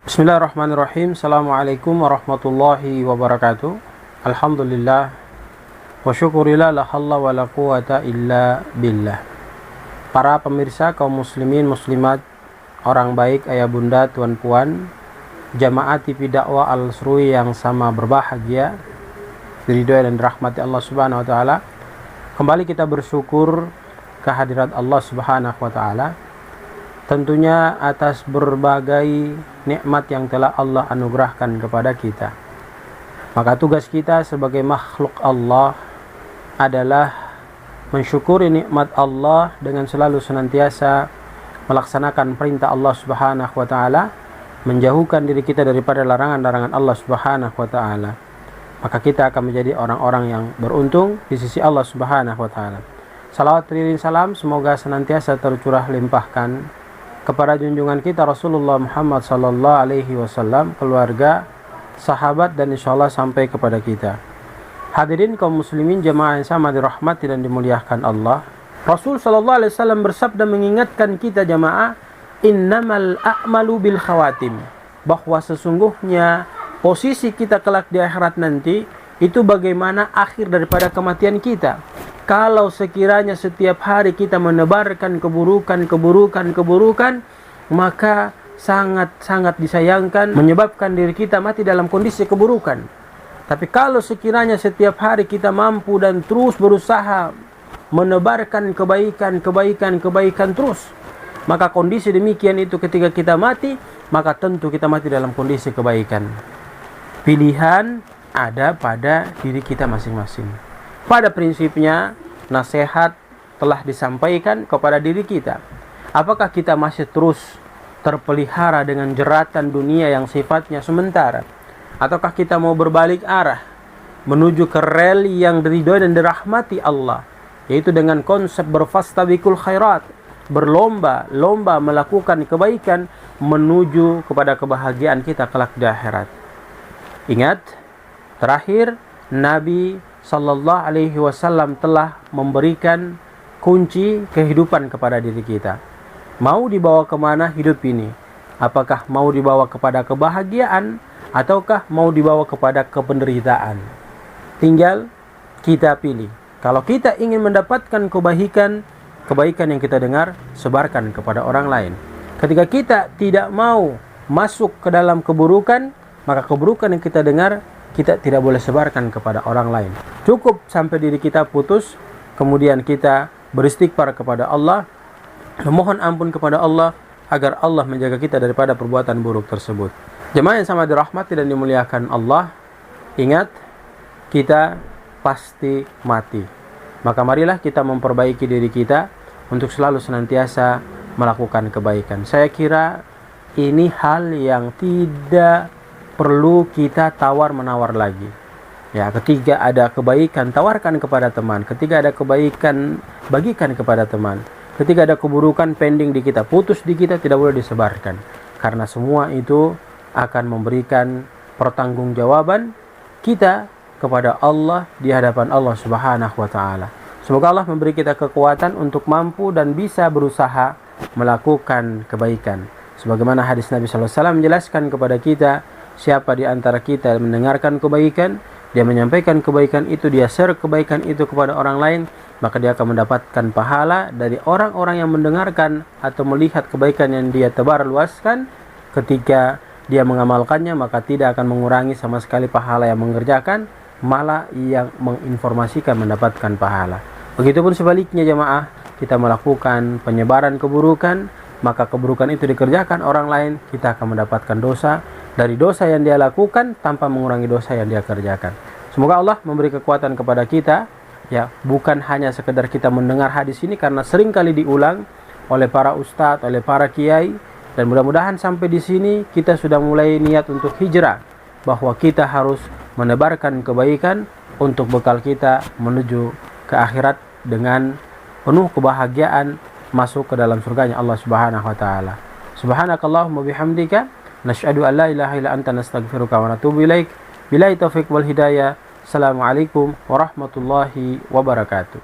Bismillahirrahmanirrahim. Assalamualaikum warahmatullahi wabarakatuh. Alhamdulillah wa syukurillah la halla wa la quwata illa billah. Para pemirsa kaum muslimin muslimat, orang baik, ayah bunda, tuan puan, jamaah TV dakwah Al-Sururi yang sama berbahagia, diridhoi dan dirahmati Allah Subhanahu wa taala. Kembali kita bersyukur kehadirat Allah Subhanahu wa taala, tentunya atas berbagai nikmat yang telah Allah anugerahkan kepada kita. Maka tugas kita sebagai makhluk Allah adalah mensyukuri nikmat Allah dengan selalu senantiasa melaksanakan perintah Allah Subhanahu wa taala, menjauhkan diri kita daripada larangan-larangan Allah Subhanahu wa taala. Maka kita akan menjadi orang-orang yang beruntung di sisi Allah Subhanahu wa taala. Salawat dan salam semoga senantiasa tercurah limpahkan kepada junjungan kita Rasulullah Muhammad sallallahu alaihi wasallam, keluarga, sahabat, dan insyaallah sampai kepada kita. Hadirin kaum muslimin jemaah yang sama dirahmati dan dimuliakan Allah. Rasul sallallahu alaihi wasallam bersabda mengingatkan kita jemaah, innamal a'malu bil khawatim, bahwa sesungguhnya posisi kita kelak di akhirat nanti itu bagaimana akhir daripada kematian kita. Kalau sekiranya setiap hari kita menebarkan keburukan, maka sangat disayangkan menyebabkan diri kita mati dalam kondisi keburukan. Tapi kalau sekiranya setiap hari kita mampu dan terus berusaha menebarkan kebaikan terus, maka kondisi demikian itu ketika kita mati, maka tentu kita mati dalam kondisi kebaikan. Pilihan ada pada diri kita masing-masing. Pada prinsipnya, nasihat telah disampaikan kepada diri kita. Apakah kita masih terus terpelihara dengan jeratan dunia yang sifatnya sementara? Ataukah kita mau berbalik arah menuju ke rel yang diridhoi dan dirahmati Allah, yaitu dengan konsep berfastabiqul khairat, berlomba-lomba melakukan kebaikan menuju kepada kebahagiaan kita kelak di akhirat. Ingat, terakhir Nabi sallallahu alaihi wasallam telah memberikan kunci kehidupan kepada diri kita. Mau dibawa kemana hidup ini? Apakah mau dibawa kepada kebahagiaan ataukah mau dibawa kepada penderitaan? Tinggal kita pilih. Kalau kita ingin mendapatkan kebaikan yang kita dengar, sebarkan kepada orang lain. Ketika kita tidak mau masuk ke dalam keburukan, maka keburukan yang kita dengar kita tidak boleh sebarkan kepada orang lain. Cukup sampai diri kita putus, kemudian kita beristighfar kepada Allah, memohon ampun kepada Allah agar Allah menjaga kita daripada perbuatan buruk tersebut. Jemaah yang sama dirahmati dan dimuliakan Allah, ingat, kita pasti mati. Maka marilah kita memperbaiki diri kita untuk selalu senantiasa melakukan kebaikan. Saya kira ini hal yang tidak perlu kita tawar-menawar lagi. Ya, ketika ada kebaikan, tawarkan kepada teman. Ketika ada kebaikan, bagikan kepada teman. Ketika ada keburukan pending di kita, putus di kita, tidak boleh disebarkan. Karena semua itu akan memberikan pertanggungjawaban kita kepada Allah di hadapan Allah Subhanahu wa taala. Semoga Allah memberi kita kekuatan untuk mampu dan bisa berusaha melakukan kebaikan. Sebagaimana hadis Nabi sallallahu alaihi wasallam menjelaskan kepada kita, siapa di antara kita mendengarkan kebaikan, dia menyampaikan kebaikan itu, dia share kebaikan itu kepada orang lain, maka dia akan mendapatkan pahala dari orang-orang yang mendengarkan atau melihat kebaikan yang dia tebar luaskan. Ketika dia mengamalkannya, maka tidak akan mengurangi sama sekali pahala yang mengerjakan, malah yang menginformasikan mendapatkan pahala. Begitupun sebaliknya jemaah, kita melakukan penyebaran keburukan, maka keburukan itu dikerjakan orang lain, kita akan mendapatkan dosa dari dosa yang dia lakukan tanpa mengurangi dosa yang dia kerjakan. Semoga Allah memberi kekuatan kepada kita, ya, bukan hanya sekedar kita mendengar hadis ini karena sering kali diulang oleh para ustadz, oleh para kiai, dan mudah-mudahan sampai di sini kita sudah mulai niat untuk hijrah, bahwa kita harus menebarkan kebaikan untuk bekal kita menuju ke akhirat dengan penuh kebahagiaan masuk ke dalam surganya Allah Subhanahu wa taala. Subhanakallahumma bihamdika nasyhadu an la ilaha illa anta nastaghfiruka wa natubu ilaik. Billahi taufiq wal hidayah. Assalamualaikum warahmatullahi wabarakatuh.